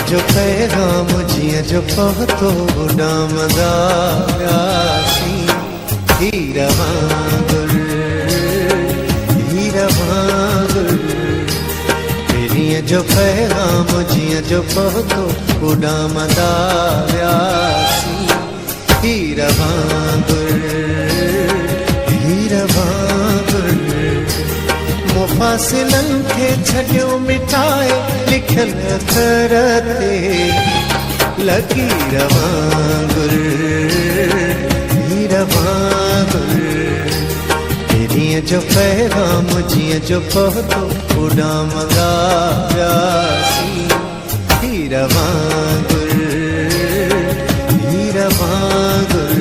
जो पैगाम जिया जो पहुतो उडामदा प्यासी हीरा वांगुर मेरिया जो पैगाम जिया जो पहुतो उडामदा प्यासी हीरा वांगुर मुफासिलन खे छड्यो मिटाए लिखल अखर ते लकीर वांगुर हीरा वांगुर तेरिया जो पैगाम जिया जो पहुतो उडामदा प्यासी हीरा वांगुर हीरा वांगुर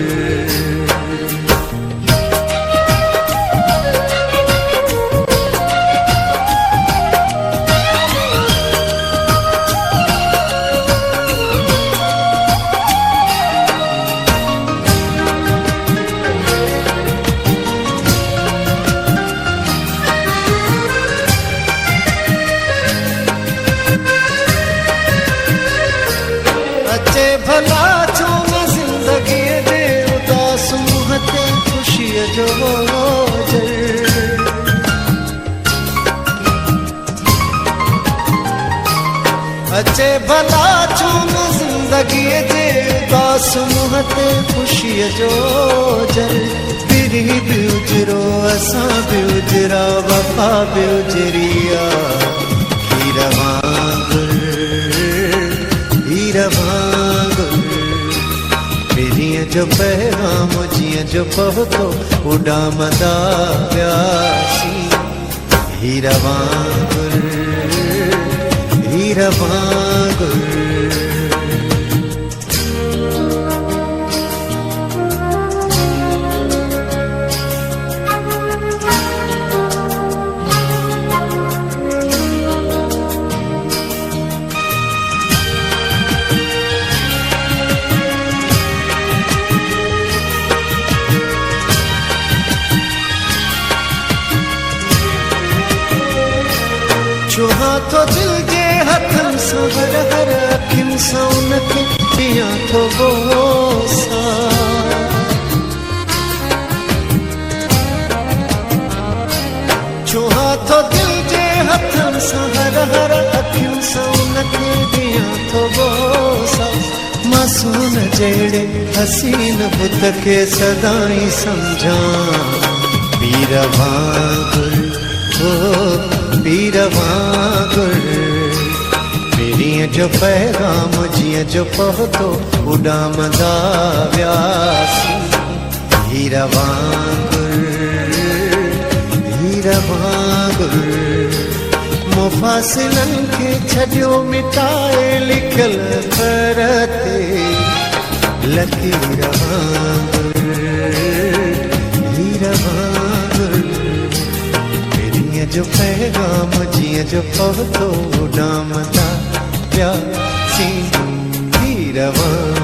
भला छो न जिंदगी दे उदास मुहते खुशी जो अचे भला छो न जिंदगी दे उदास मुहते खुशी जो जल फिरी भी उजरो असा भी उजरा वफा भी उजरिया हीरा वांगुर हीरा मेरिया जो पैगाम जिया जो पहुतो उडामदा प्यासी हीरा वांगुर हीरा वांगुर छुहा तो दिल जे हथन सवर हर अखिन सौन के पिया तो बोसा छुहा तो दिल जे हथन सवर हर अखिन सौन के पिया तो बोसा मासूम जेड़े हसीन बुत के सदाई समझा पीर वांगुर पीर वांगुर मेरिया जो पैगाम जिया जो पहुतो उडामदा प्यासी हीरा वांगुर मुफासिलन खे छड्यो मिटाए लिखल अखर ते लकीर वांगुर हीरा वांगुर जो पैगाम जिया जो पहुतो उडामदा प्यासी हीरा वांगुर